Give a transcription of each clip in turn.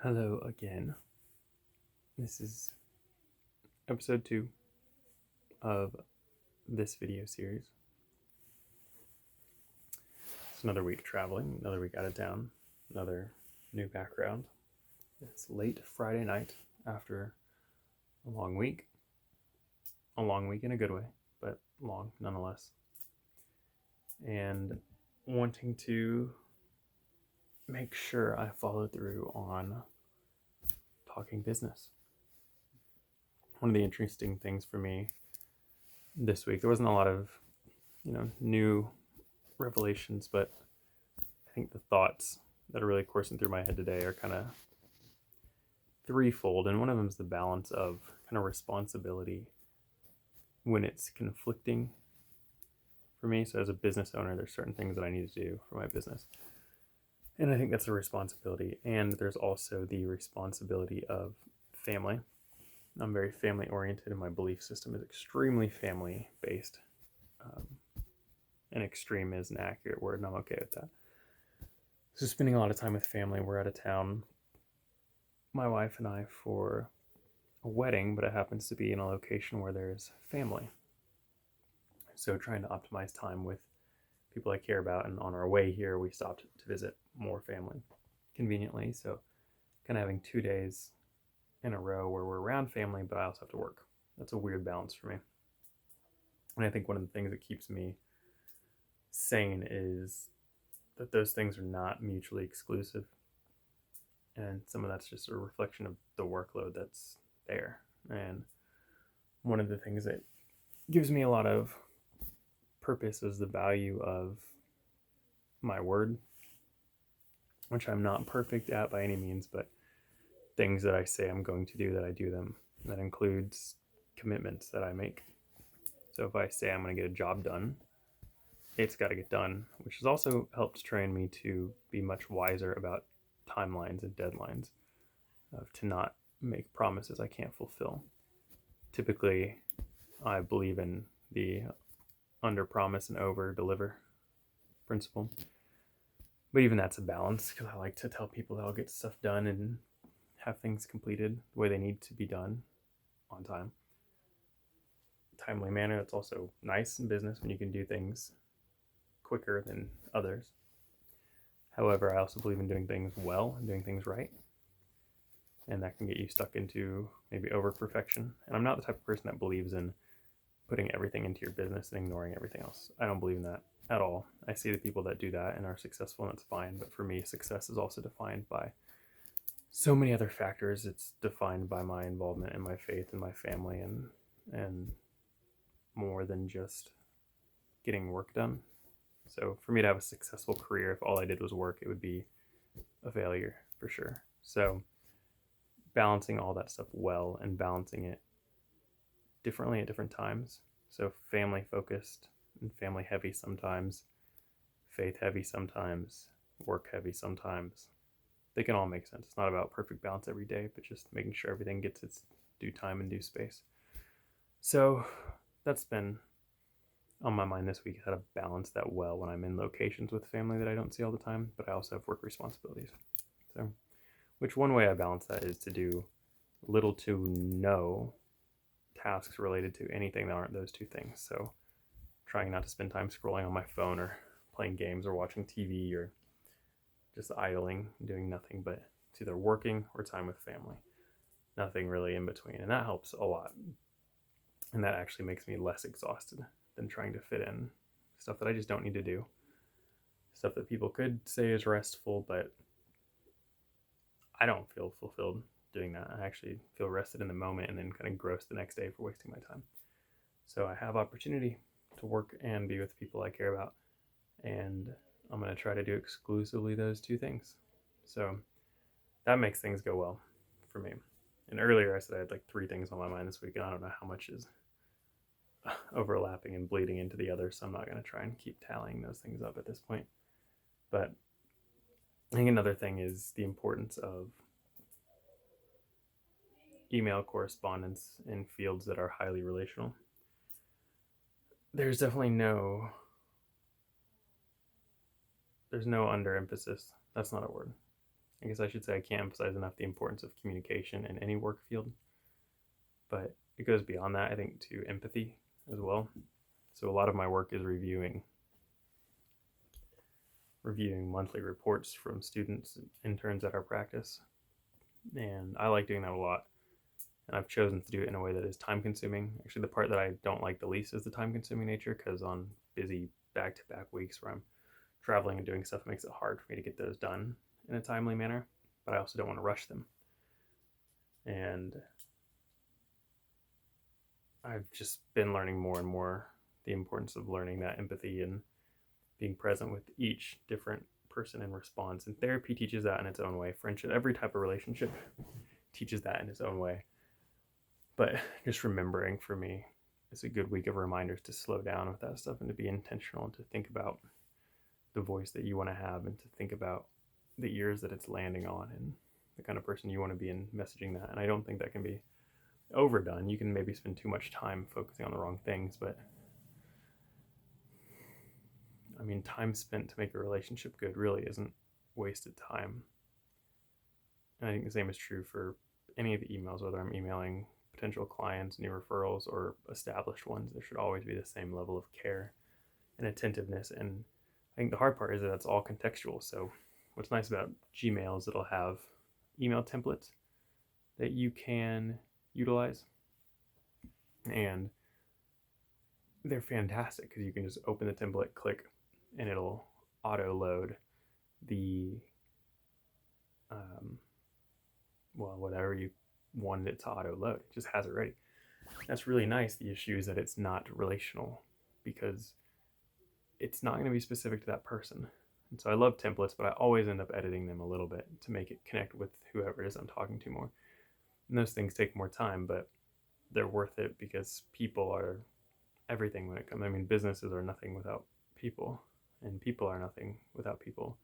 Hello again. This is episode 2 of this video series. It's another week traveling, another week out of town, another new background. It's late Friday night after a long week. A long week in a good way, but long nonetheless. And wanting to make sure I follow through on talking business. One of the interesting things for me this week, there wasn't a lot of, new revelations, but I think the thoughts that are really coursing through my head today are kind of threefold. And one of them is the balance of kind of responsibility when it's conflicting for me. So as a business owner, there's certain things that I need to do for my business. And I think that's a responsibility. And there's also the responsibility of family. I'm very family oriented, and my belief system is extremely family based. And extreme is an accurate word, and I'm okay with that. So spending a lot of time with family. We're out of town, my wife and I, for a wedding, but it happens to be in a location where there's family. So trying to optimize time with people I care about, and on our way here, we stopped to visit more family conveniently. So kind of having 2 days in a row where we're around family, but I also have to work. That's a weird balance for me. And I think one of the things that keeps me sane is that those things are not mutually exclusive. And some of that's just a reflection of the workload that's there. And one of the things that gives me a lot of purpose is the value of my word, which I'm not perfect at by any means, but things that I say I'm going to do, that I do them. And that includes commitments that I make. So if I say I'm going to get a job done, it's got to get done, which has also helped train me to be much wiser about timelines and deadlines, to not make promises I can't fulfill. Typically, I believe in the under promise and over deliver principle. But even that's a balance, because I like to tell people that I'll get stuff done and have things completed the way they need to be done on time. Timely manner. That's also nice in business when you can do things quicker than others. However, I also believe in doing things well and doing things right. And that can get you stuck into maybe over perfection. And I'm not the type of person that believes in putting everything into your business and ignoring everything else. I don't believe in that at all. I see the people that do that and are successful, and that's fine. But for me, success is also defined by so many other factors. It's defined by my involvement in my faith and my family, and more than just getting work done. So for me to have a successful career, if all I did was work, it would be a failure for sure. So balancing all that stuff well, and balancing it differently at different times. So family focused and family heavy sometimes, faith heavy sometimes, work heavy sometimes. They can all make sense. It's not about perfect balance every day, but just making sure everything gets its due time and due space. So that's been on my mind this week, how to balance that well when I'm in locations with family that I don't see all the time, but I also have work responsibilities. So, which one way I balance that is to do little to no tasks related to anything that aren't those two things. So trying not to spend time scrolling on my phone or playing games or watching TV or just idling, doing nothing but it's either working or time with family. Nothing really in between. And that helps a lot. And that actually makes me less exhausted than trying to fit in stuff that I just don't need to do. Stuff that people could say is restful, but I don't feel fulfilled doing that. I actually feel rested in the moment and then kind of gross the next day for wasting my time. So I have opportunity to work and be with people I care about. And I'm going to try to do exclusively those two things. So that makes things go well for me. And earlier I said I had like 3 things on my mind this week, and I don't know how much is overlapping and bleeding into the other, so I'm not going to try and keep tallying those things up at this point. But I think another thing is the importance of email correspondence in fields that are highly relational. There's definitely no underemphasis. That's not a word. I guess I should say I can't emphasize enough the importance of communication in any work field, but it goes beyond that, I think, to empathy as well. So a lot of my work is reviewing monthly reports from students and interns at our practice, and I like doing that a lot. And I've chosen to do it in a way that is time consuming. Actually, the part that I don't like the least is the time consuming nature, because on busy back to back weeks where I'm traveling and doing stuff, it makes it hard for me to get those done in a timely manner. But I also don't want to rush them. And I've just been learning more and more the importance of learning that empathy and being present with each different person in response. And therapy teaches that in its own way. Friendship, every type of relationship teaches that in its own way. But just remembering for me, it's a good week of reminders to slow down with that stuff and to be intentional and to think about the voice that you want to have and to think about the ears that it's landing on and the kind of person you want to be in messaging that. And I don't think that can be overdone. You can maybe spend too much time focusing on the wrong things, but I mean, time spent to make a relationship good really isn't wasted time. And I think the same is true for any of the emails, whether I'm emailing potential clients, new referrals, or established ones. There should always be the same level of care and attentiveness. And I think the hard part is that that's all contextual. So what's nice about Gmail is it'll have email templates that you can utilize, and they're fantastic because you can just open the template, click, and it'll auto load the whatever you wanted it to auto load. It just has it ready. That's really nice. The issue is that it's not relational because it's not going to be specific to that person. And so I love templates, but I always end up editing them a little bit to make it connect with whoever it is I'm talking to more. And those things take more time, but they're worth it because people are everything when it comes. I mean, businesses are nothing without people, and people are nothing without people.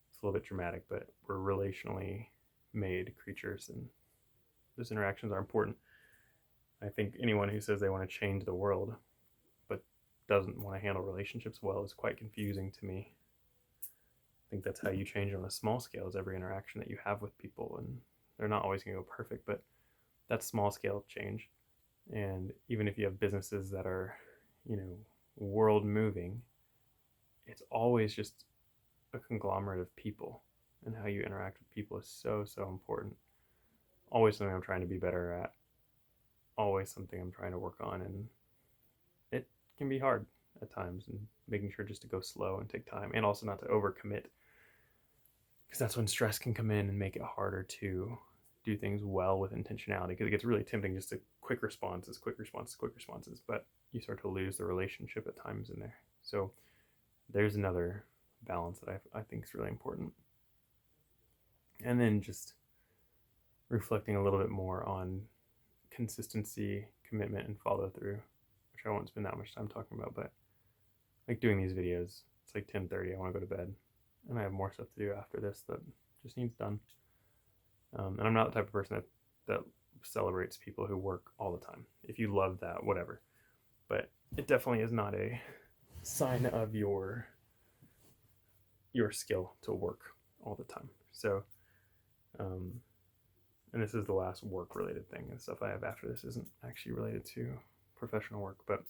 It's a little bit dramatic, but we're relationally made creatures, and those interactions are important. I think anyone who says they want to change the world but doesn't want to handle relationships well is quite confusing to me. I think that's how you change on a small scale, is every interaction that you have with people, and they're not always going to go perfect, but that's small scale change. And even if you have businesses that are, world moving, it's always just a conglomerate of people, and how you interact with people is so, so important. Always something I'm trying to be better at, always something I'm trying to work on, and it can be hard at times, and making sure just to go slow and take time, and also not to overcommit, because that's when stress can come in and make it harder to do things well with intentionality, because it gets really tempting just to quick responses, but you start to lose the relationship at times in there. So there's another balance that I think is really important. And then just reflecting a little bit more on consistency, commitment, and follow through, which I won't spend that much time talking about, but like doing these videos, it's like 10:30, I want to go to bed, and I have more stuff to do after this that just needs done. And I'm not the type of person that celebrates people who work all the time. If you love that, whatever. But it definitely is not a sign of your skill to work all the time. So, and this is the last work-related thing, and stuff I have after this isn't actually related to professional work, but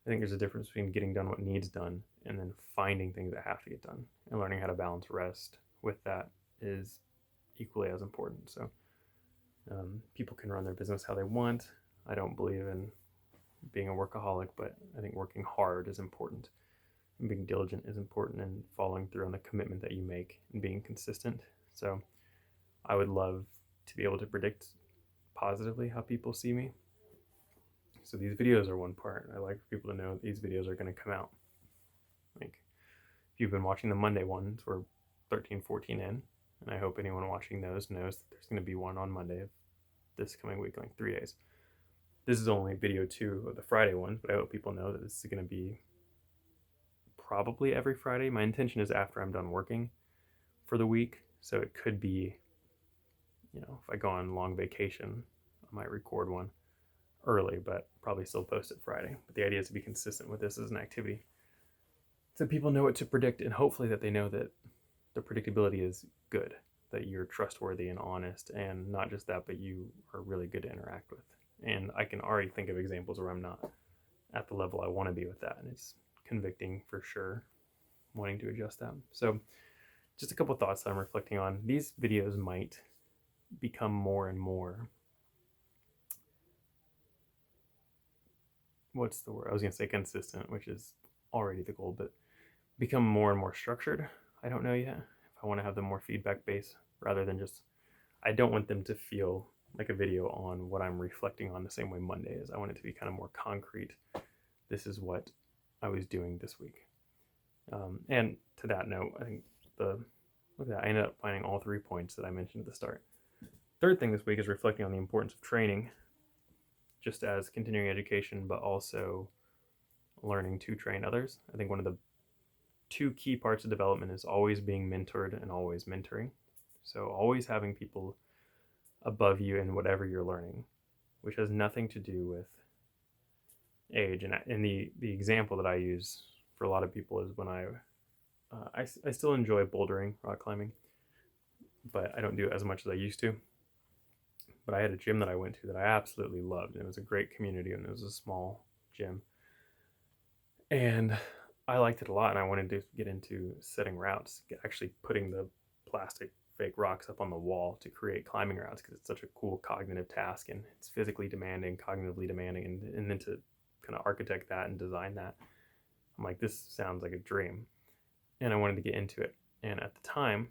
I think there's a difference between getting done what needs done and then finding things that have to get done, and learning how to balance rest with that is equally as important. So people can run their business how they want. I don't believe in being a workaholic, but I think working hard is important, and being diligent is important, and following through on the commitment that you make and being consistent. So I would love to be able to predict positively how people see me. So these videos are one part. I like for people to know these videos are going to come out. Like, if you've been watching the Monday ones, we're 13, 14 in, and I hope anyone watching those knows that there's going to be one on Monday of this coming week, like 3 days. This is only video 2 of the Friday ones, but I hope people know that this is going to be probably every Friday. My intention is after I'm done working for the week, so it could be, if I go on long vacation, I might record one early, but probably still post it Friday. But the idea is to be consistent with this as an activity, so people know what to predict, and hopefully that they know that the predictability is good, that you're trustworthy and honest, and not just that, but you are really good to interact with. And I can already think of examples where I'm not at the level I want to be with that, and it's convicting for sure, wanting to adjust that. So just a couple thoughts that I'm reflecting on. These videos might become more and more, what's the word? I was going to say consistent, which is already the goal, but become more and more structured. I don't know yet if I want to have them more feedback based rather than just, I don't want them to feel like a video on what I'm reflecting on the same way Monday is. I want it to be kind of more concrete. This is what I was doing this week. And to that note, I think look at that, I ended up finding all 3 points that I mentioned at the start. Third thing this week is reflecting on the importance of training, just as continuing education, but also learning to train others. I think one of the 2 key parts of development is always being mentored and always mentoring. So always having people above you in whatever you're learning, which has nothing to do with age. And the example that I use for a lot of people is when I still enjoy bouldering, rock climbing, but I don't do it as much as I used to. But I had a gym that I went to that I absolutely loved, and it was a great community, and it was a small gym. And I liked it a lot, and I wanted to get into setting routes, actually putting the plastic fake rocks up on the wall to create climbing routes, because it's such a cool cognitive task, and it's physically demanding, cognitively demanding, and then to kind of architect that and design that. I'm like, this sounds like a dream, and I wanted to get into it. And at the time,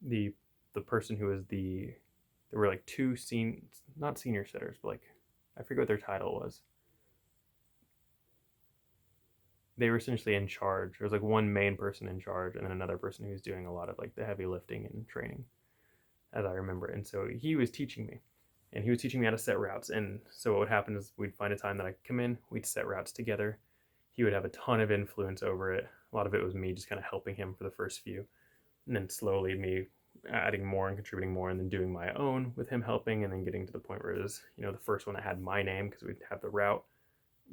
the person who was there were like 2 not senior setters, but like, I forget what their title was. They were essentially in charge. There was like one main person in charge, and then another person who was doing a lot of like the heavy lifting and training, as I remember. And so he was teaching me, and he was teaching me how to set routes. And so what would happen is we'd find a time that I'd come in, we'd set routes together. He would have a ton of influence over it. A lot of it was me just kind of helping him for the first few, and then slowly me adding more and contributing more, and then doing my own with him helping, and then getting to the point where it was, the first one that had my name, because we'd have the route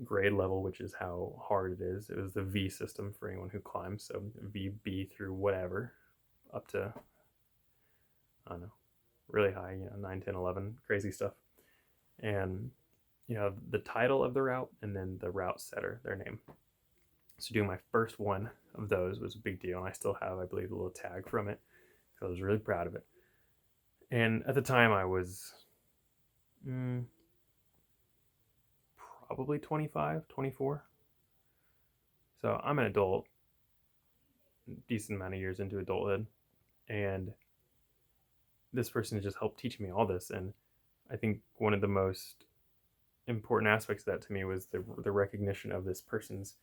grade level, which is how hard it is. It was the V system for anyone who climbs, so VB through whatever, up to, I don't know, really high, 9, 10, 11, crazy stuff. And the title of the route, and then the route setter, their name. So doing my first one of those was a big deal, and I still have, I believe, a little tag from it, so I was really proud of it. And at the time I was probably 25, 24. So I'm an adult, decent amount of years into adulthood, and this person has just helped teach me all this. And I think one of the most important aspects of that to me was the recognition of this person's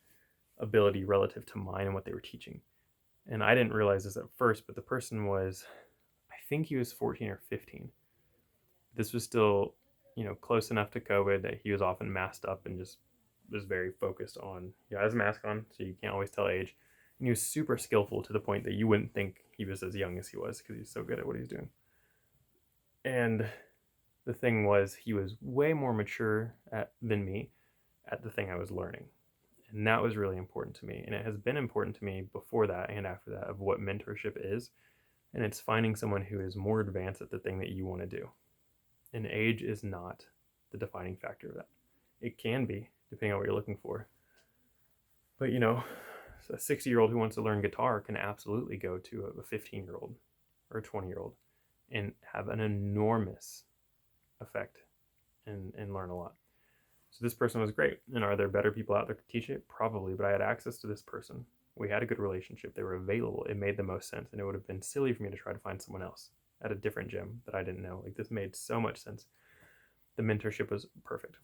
ability relative to mine and what they were teaching. And I didn't realize this at first, but the person was, I think he was 14 or 15. This was still, close enough to COVID that he was often masked up and just was very focused on, he has a mask on, so you can't always tell age. And he was super skillful to the point that you wouldn't think he was as young as he was, because he's so good at what he's doing. And the thing was, he was way more mature than me at the thing I was learning. And that was really important to me. And it has been important to me before that and after that, of what mentorship is. And it's finding someone who is more advanced at the thing that you want to do. And age is not the defining factor of that. It can be, depending on what you're looking for. But, a 60-year-old who wants to learn guitar can absolutely go to a 15-year-old or a 20-year-old and have an enormous effect and learn a lot. So this person was great. And are there better people out there to teach it? Probably, but I had access to this person. We had a good relationship. They were available. It made the most sense. And it would have been silly for me to try to find someone else at a different gym that I didn't know. Like, this made so much sense. The mentorship was perfect.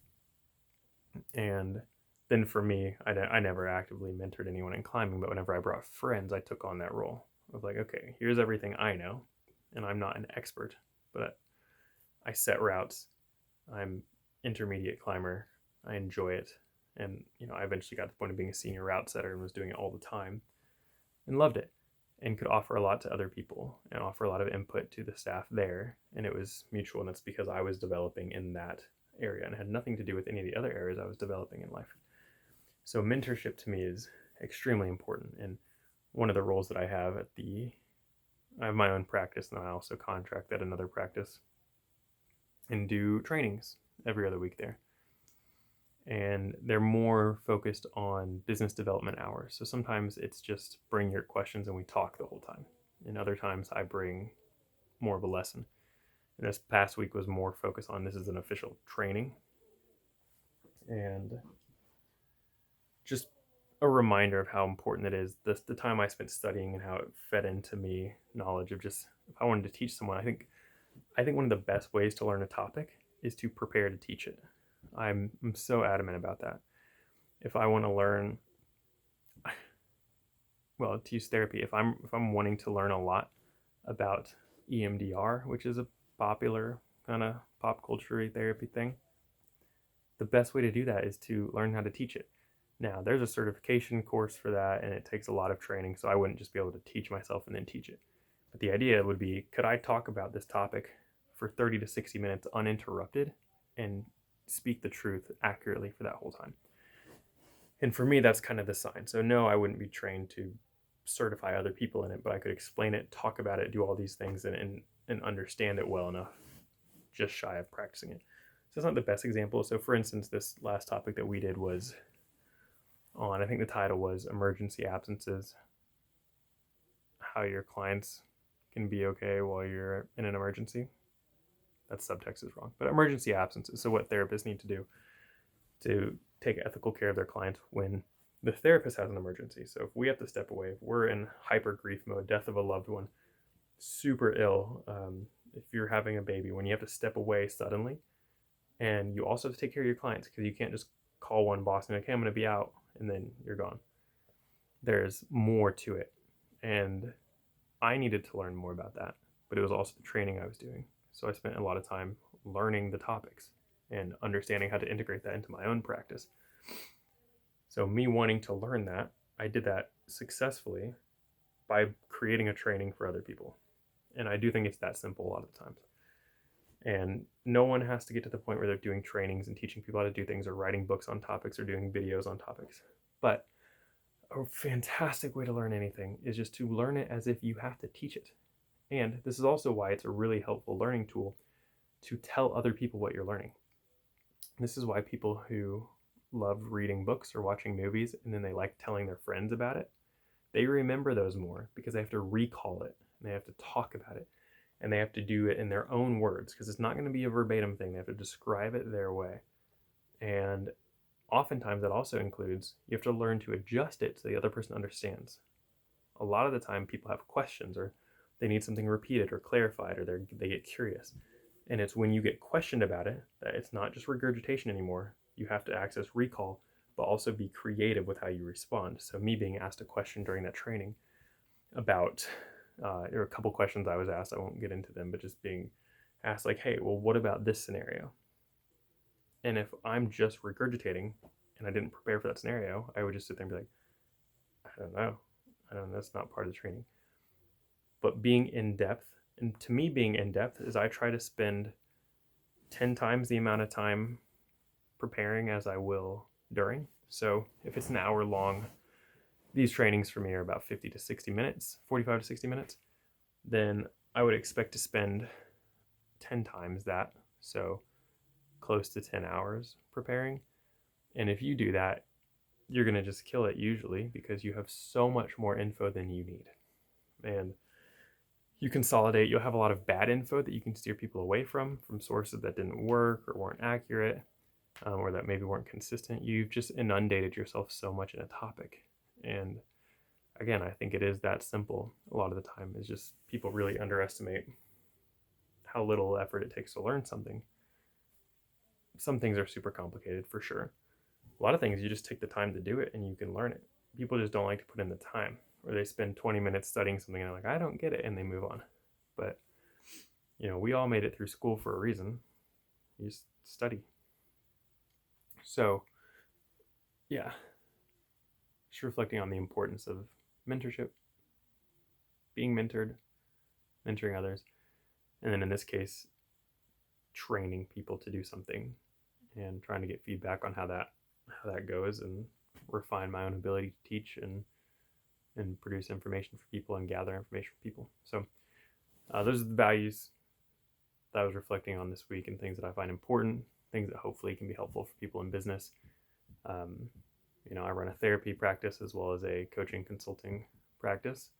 And then for me, I never actively mentored anyone in climbing, but whenever I brought friends, I took on that role of like, okay, here's everything I know, and I'm not an expert, but I set routes. I'm intermediate climber. I enjoy it. And, I eventually got to the point of being a senior route setter and was doing it all the time and loved it, and could offer a lot to other people and offer a lot of input to the staff there. And it was mutual, and that's because I was developing in that area and had nothing to do with any of the other areas I was developing in life. So mentorship to me is extremely important. And one of the roles that I have at the I have my own practice, and I also contract at another practice and do trainings every other week there. And they're more focused on business development hours. So sometimes it's just bring your questions and we talk the whole time. And other times I bring more of a lesson. And this past week was more focused on this is an official training and just a reminder of how important it is. The time I spent studying and how it fed into me knowledge of just if I wanted to teach someone. I think one of the best ways to learn a topic is to prepare to teach it. I'm so adamant about that. If I want to learn, well, to use therapy, if I'm wanting to learn a lot about EMDR, which is a popular kind of pop culture therapy thing, the best way to do that is to learn how to teach it. Now, there's a certification course for that, and it takes a lot of training, so I wouldn't just be able to teach myself and then teach it. But the idea would be, could I talk about this topic for 30 to 60 minutes uninterrupted and speak the truth accurately for that whole time? And for me, that's kind of the sign. So no, I wouldn't be trained to certify other people in it, but I could explain it, talk about it, do all these things, and understand it well enough, just shy of practicing it. So it's not the best example. So for instance, this last topic that we did was on, I think the title was Emergency Absences, how your clients can be okay while you're in an emergency. That subtext is wrong, but emergency absences. So what therapists need to do to take ethical care of their clients when the therapist has an emergency. So if we have to step away, if we're in hyper grief mode, death of a loved one, super ill, if you're having a baby, when you have to step away suddenly, and you also have to take care of your clients because you can't just call one boss and be like, hey, I'm going to be out, and then you're gone. There's more to it. And I needed to learn more about that, but it was also the training I was doing. So I spent a lot of time learning the topics and understanding how to integrate that into my own practice. So me wanting to learn that, I did that successfully by creating a training for other people. And I do think it's that simple a lot of the times. And no one has to get to the point where they're doing trainings and teaching people how to do things or writing books on topics or doing videos on topics. But a fantastic way to learn anything is just to learn it as if you have to teach it. And this is also why it's a really helpful learning tool to tell other people what you're learning. This is why people who love reading books or watching movies and then they like telling their friends about it, they remember those more because they have to recall it and they have to talk about it and they have to do it in their own words because it's not going to be a verbatim thing. They have to describe it their way. And oftentimes that also includes you have to learn to adjust it so the other person understands. A lot of the time people have questions or they need something repeated or clarified or they get curious. And it's when you get questioned about it that it's not just regurgitation anymore. You have to access recall, but also be creative with how you respond. So me being asked a question during that training about, there were a couple questions I was asked, I won't get into them, but just being asked like, hey, well, what about this scenario? And if I'm just regurgitating and I didn't prepare for that scenario, I would just sit there and be like, I don't know. That's not part of the training. But being in depth, and to me being in depth is I try to spend 10 times the amount of time preparing as I will during. So if it's an hour long, these trainings for me are about 50 to 60 minutes, 45 to 60 minutes, then I would expect to spend 10 times that. So close to 10 hours preparing. And if you do that, you're going to just kill it usually because you have so much more info than you need. And you consolidate, you'll have a lot of bad info that you can steer people away from sources that didn't work or weren't accurate, or that maybe weren't consistent. You've just inundated yourself so much in a topic. And again, I think it is that simple a lot of the time. Is just people really underestimate how little effort it takes to learn something. Some things are super complicated for sure. A lot of things you just take the time to do it and you can learn it. People just don't like to put in the time, or they spend 20 minutes studying something and they're like, I don't get it, and they move on. But we all made it through school for a reason. You just study. So yeah, just reflecting on the importance of mentorship, being mentored, mentoring others, and then in this case, training people to do something and trying to get feedback on how that goes and refine my own ability to teach and produce information for people and gather information for people. So Those are the values that I was reflecting on this week and things that I find important, things that hopefully can be helpful for people in business. Um, I run a therapy practice as well as a coaching consulting practice,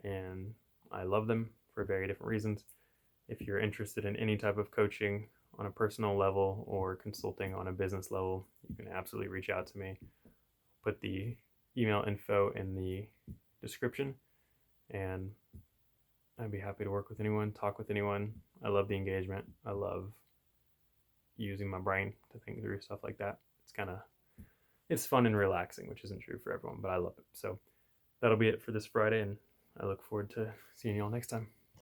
and I love them for very different reasons. If you're interested in any type of coaching on a personal level or consulting on a business level, you can absolutely reach out to me. Put the email info in the description, and I'd be happy to work with anyone, talk with anyone. I love the engagement. I love using my brain to think through stuff like that. It's fun and relaxing, which isn't true for everyone, but I love it. So that'll be it for this Friday, and I look forward to seeing you all next time.